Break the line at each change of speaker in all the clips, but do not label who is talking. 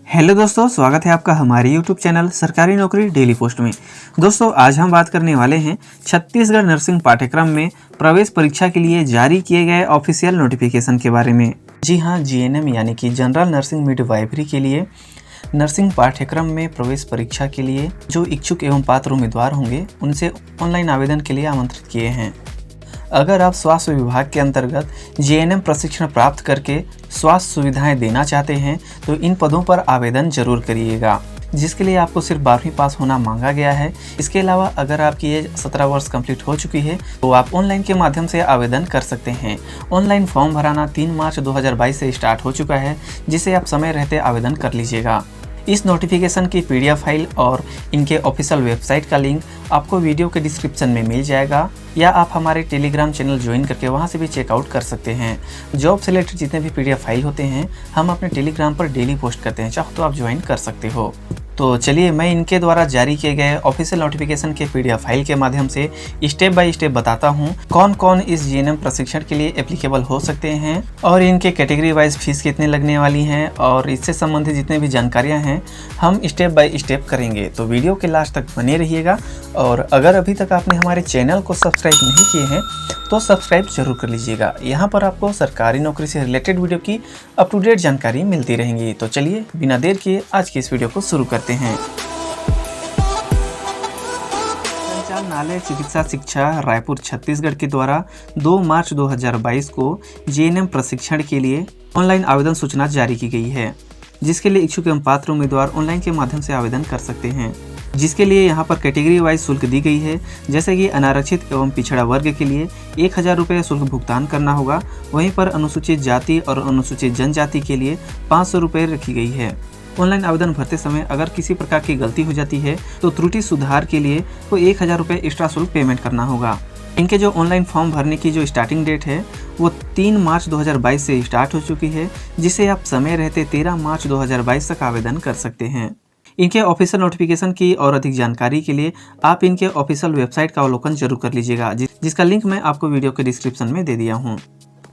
Hello दोस्तों, स्वागत है आपका हमारे यूट्यूब चैनल सरकारी नौकरी डेली पोस्ट में। दोस्तों आज हम बात करने वाले हैं छत्तीसगढ़ नर्सिंग पाठ्यक्रम में प्रवेश परीक्षा के लिए जारी किए गए ऑफिशियल नोटिफिकेशन के बारे में। जी हाँ, जीएनएम यानी कि जनरल नर्सिंग मिडवाइफरी के लिए नर्सिंग पाठ्यक्रम में प्रवेश परीक्षा के लिए जो इच्छुक एवं पात्र उम्मीदवार होंगे उनसे ऑनलाइन आवेदन के लिए आमंत्रित किए हैं। अगर आप स्वास्थ्य विभाग के अंतर्गत जीएनएम प्रशिक्षण प्राप्त करके स्वास्थ्य सुविधाएं देना चाहते हैं तो इन पदों पर आवेदन जरूर करिएगा, जिसके लिए आपको सिर्फ 12वीं पास होना मांगा गया है। इसके अलावा अगर आपकी एज 17 वर्ष कंप्लीट हो चुकी है तो आप ऑनलाइन के माध्यम से आवेदन कर सकते हैं। ऑनलाइन फॉर्म भराना 3 मार्च 2022 से स्टार्ट हो चुका है, जिसे आप समय रहते आवेदन कर लीजिएगा। इस नोटिफिकेशन की पीडीएफ फाइल और इनके ऑफिशियल वेबसाइट का लिंक आपको वीडियो के डिस्क्रिप्शन में मिल जाएगा, या आप हमारे टेलीग्राम चैनल ज्वाइन करके वहां से भी चेकआउट कर सकते हैं। जॉब से रिलेटेड जितने भी पीडीएफ फाइल होते हैं हम अपने टेलीग्राम पर डेली पोस्ट करते हैं, चाहो तो आप ज्वाइन कर सकते हो। तो चलिए मैं इनके द्वारा जारी किए गए ऑफिशियल नोटिफिकेशन के पीडीएफ फाइल के माध्यम से स्टेप बाय स्टेप बताता हूं कौन कौन इस जीएनएम प्रशिक्षण के लिए एप्लीकेबल हो सकते हैं और इनके कैटेगरी वाइज फीस कितने लगने वाली हैं, और इससे संबंधित जितने भी जानकारियां हैं हम स्टेप बाय स्टेप करेंगे। तो वीडियो के लास्ट तक बने रहिएगा, और अगर अभी तक आपने हमारे चैनल को सब्सक्राइब नहीं किए हैं तो सब्सक्राइब जरूर कर लीजिएगा। यहाँ पर आपको सरकारी नौकरी से रिलेटेड वीडियो की अप टू डेट जानकारी मिलती रहेंगी। तो चलिए बिना देर किए आज की इस वीडियो को शुरू करते हैं। संचालनालय चिकित्सा शिक्षा रायपुर छत्तीसगढ़ के द्वारा 2 मार्च 2022 को जीएनएम प्रशिक्षण के लिए ऑनलाइन आवेदन सूचना जारी की गई है, जिसके लिए इच्छुक एवं पात्र उम्मीदवार ऑनलाइन के माध्यम से आवेदन कर सकते हैं। जिसके लिए यहाँ पर कैटेगरी वाइज शुल्क दी गई है, जैसे कि अनारक्षित एवं पिछड़ा वर्ग के लिए 1000 रुपये शुल्क भुगतान करना होगा। वहीं पर अनुसूचित जाति और अनुसूचित जनजाति के लिए 500 रुपये रखी गई है। ऑनलाइन आवेदन भरते समय अगर किसी प्रकार की गलती हो जाती है तो त्रुटि सुधार के लिए तो 1000 रुपये एक्स्ट्रा शुल्क पेमेंट करना होगा। इनके जो ऑनलाइन फॉर्म भरने की जो स्टार्टिंग डेट है वो 3 मार्च 2022 से स्टार्ट हो चुकी है, जिसे आप समय रहते 13 मार्च 2022 तक आवेदन कर सकते हैं। इनके ऑफिशियल नोटिफिकेशन की और अधिक जानकारी के लिए आप इनके ऑफिशियल वेबसाइट का अवलोकन जरूर कर लीजिएगा, जिसका लिंक मैं आपको वीडियो के डिस्क्रिप्शन में दे दिया हूँ।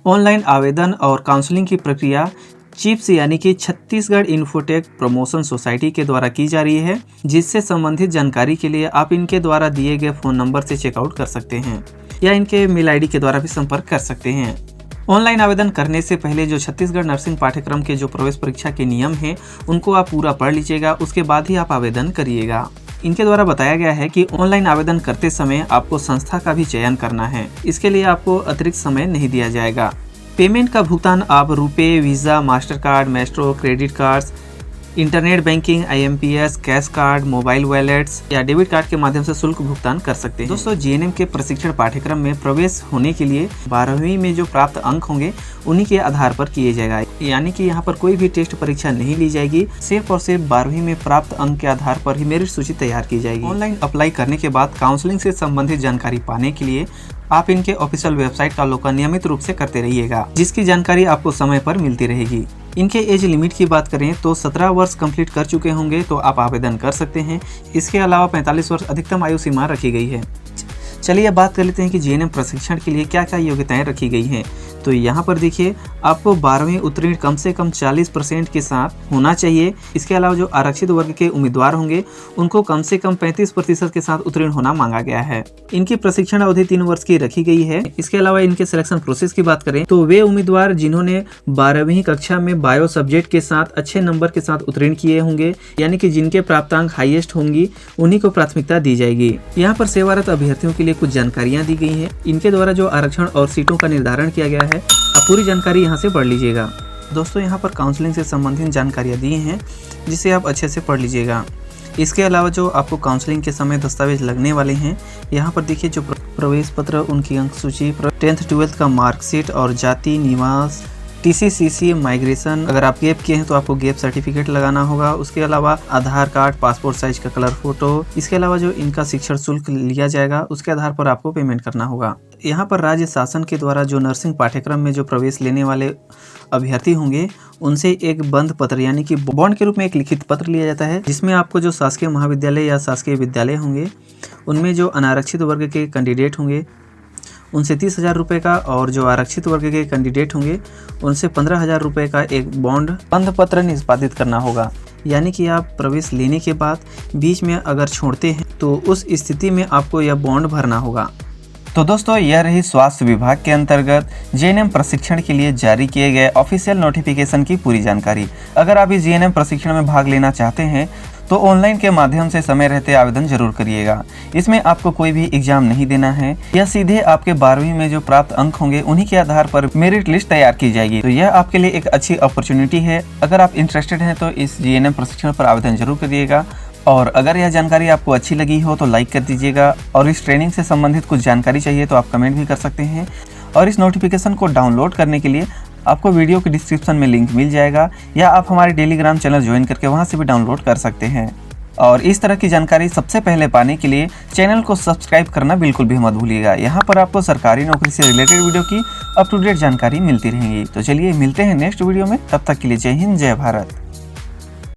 ऑनलाइन आवेदन और काउंसलिंग की प्रक्रिया चिप्स यानी कि छत्तीसगढ़ इन्फोटेक प्रमोशन सोसाइटी के द्वारा की जा रही है, जिससे संबंधित जानकारी के लिए आप इनके द्वारा दिए गए फ़ोन नंबर से चेकआउट कर सकते हैं, या इनके मेल आईडी के द्वारा भी संपर्क कर सकते हैं। ऑनलाइन आवेदन करने से पहले जो छत्तीसगढ़ नर्सिंग पाठ्यक्रम के जो प्रवेश परीक्षा के नियम हैं उनको आप पूरा पढ़ लीजिएगा, उसके बाद ही आप आवेदन करिएगा। इनके द्वारा बताया गया है कि ऑनलाइन आवेदन करते समय आपको संस्था का भी चयन करना है, इसके लिए आपको अतिरिक्त समय नहीं दिया जाएगा। पेमेंट का भुगतान आप RuPay, visa, master card, Maestro, credit cards, internet banking, IMPS, cash card, mobile wallets या डेबिट कार्ड के माध्यम से शुल्क भुगतान कर सकते हैं। दोस्तों जीएनएम के प्रशिक्षण पाठ्यक्रम में प्रवेश होने के लिए 12वीं में जो प्राप्त अंक होंगे उन्हीं के आधार पर किए जाएगा, यानी कि यहाँ पर कोई भी टेस्ट परीक्षा नहीं ली जाएगी, सिर्फ और सिर्फ 12वीं में प्राप्त अंक के आधार पर ही मेरिट सूची तैयार की जाएगी। ऑनलाइन अप्लाई करने के बाद काउंसलिंग से संबंधित जानकारी पाने के लिए आप इनके ऑफिशियल वेबसाइट का अवलोकन नियमित रूप से करते रहिएगा, जिसकी जानकारी आपको समय पर मिलती रहेगी। इनके एज लिमिट की बात करें तो 17 वर्ष कंप्लीट कर चुके होंगे तो आप आवेदन कर सकते हैं। इसके अलावा 45 वर्ष अधिकतम आयु सीमा रखी गई है। चलिए बात कर लेते हैं कि जीएनएम प्रशिक्षण के लिए क्या क्या योग्यताएं रखी गई हैं। तो यहाँ पर देखिए आपको 12वीं उत्तीर्ण कम से कम 40% के साथ होना चाहिए। इसके अलावा जो आरक्षित वर्ग के उम्मीदवार होंगे उनको कम से कम 35% के साथ उत्तीर्ण होना मांगा गया है। इनकी प्रशिक्षण अवधि 3 वर्ष की रखी गई है। इसके अलावा इनके सिलेक्शन प्रोसेस की बात करें तो वे उम्मीदवार जिन्होंने 12वीं कक्षा में बायो सब्जेक्ट के साथ अच्छे नंबर के साथ उत्तीर्ण किए होंगे, यानी कि जिनके प्राप्तांक हाईएस्ट होंगी उन्हीं को प्राथमिकता दी जाएगी। यहाँ पर सेवारत अभ्यर्थियों के लिए कुछ जानकारियाँ दी गई हैं। इनके द्वारा जो आरक्षण और सीटों का निर्धारण किया गया है आप पूरी जानकारी यहाँ से पढ़ लीजिएगा। दोस्तों यहाँ पर काउंसलिंग से संबंधित जानकारियाँ दी हैं, जिसे आप अच्छे से पढ़ लीजिएगा। इसके अलावा जो आपको काउंसलिंग के समय दस्तावेज लगने वाले हैं, यहाँ पर देखिए जो प्रवेश पत्र, उनकी अंक सूची, 10th 12th का मार्कशीट और जाति, निवास, टीसीसीसी, माइग्रेशन, अगर आप गैप किए हैं तो आपको गैप सर्टिफिकेट लगाना होगा। उसके अलावा आधार कार्ड, पासपोर्ट साइज का कलर फोटो। इसके अलावा जो इनका शिक्षण शुल्क लिया जाएगा उसके आधार पर आपको पेमेंट करना होगा। यहाँ पर राज्य शासन के द्वारा जो नर्सिंग पाठ्यक्रम में जो प्रवेश लेने वाले अभ्यर्थी होंगे उनसे एक बंध पत्र यानी कि बॉन्ड के रूप में एक लिखित पत्र लिया जाता है, जिसमें आपको जो शासकीय महाविद्यालय या शासकीय विद्यालय होंगे उनमें जो अनारक्षित वर्ग के कैंडिडेट होंगे उनसे 30,000 रुपये का, और जो आरक्षित वर्ग के कैंडिडेट होंगे उनसे 15,000 रुपये का एक बंध पत्र निष्पादित करना होगा। यानी कि आप प्रवेश लेने के बाद बीच में अगर छोड़ते हैं तो उस स्थिति में आपको यह बॉन्ड भरना होगा। तो दोस्तों, यह रही स्वास्थ्य विभाग के अंतर्गत जेएनएम प्रशिक्षण के लिए जारी किए गए ऑफिशियल नोटिफिकेशन की पूरी जानकारी। अगर आप इस जेएनएम प्रशिक्षण में भाग लेना चाहते हैं तो ऑनलाइन के माध्यम से समय रहते आवेदन जरूर करिएगा। इसमें आपको कोई भी एग्जाम नहीं देना है। यह सीधे आपके 12वीं में जो प्राप्त अंक होंगे उन्हीं के आधार पर मेरिट लिस्ट तैयार की जाएगी। तो यह आपके लिए एक अच्छी अपॉर्चुनिटी है। अगर आप इंटरेस्टेड हैं तो इस जेएनएम प्रशिक्षण पर आवेदन जरूर करिएगा। और अगर यह जानकारी आपको अच्छी लगी हो तो लाइक कर दीजिएगा, और इस ट्रेनिंग से संबंधित कुछ जानकारी चाहिए तो आप कमेंट भी कर सकते हैं। और इस नोटिफिकेशन को डाउनलोड करने के लिए आपको वीडियो के डिस्क्रिप्शन में लिंक मिल जाएगा, या आप हमारे टेलीग्राम चैनल ज्वाइन करके वहां से भी डाउनलोड कर सकते हैं। और इस तरह की जानकारी सबसे पहले पाने के लिए चैनल को सब्सक्राइब करना बिल्कुल भी मत भूलिएगा। यहाँ पर आपको सरकारी नौकरी से रिलेटेड वीडियो की अप टू डेट जानकारी मिलती रहेगी। तो चलिए मिलते हैं नेक्स्ट वीडियो में, तब तक के लिए जय हिंद, जय भारत।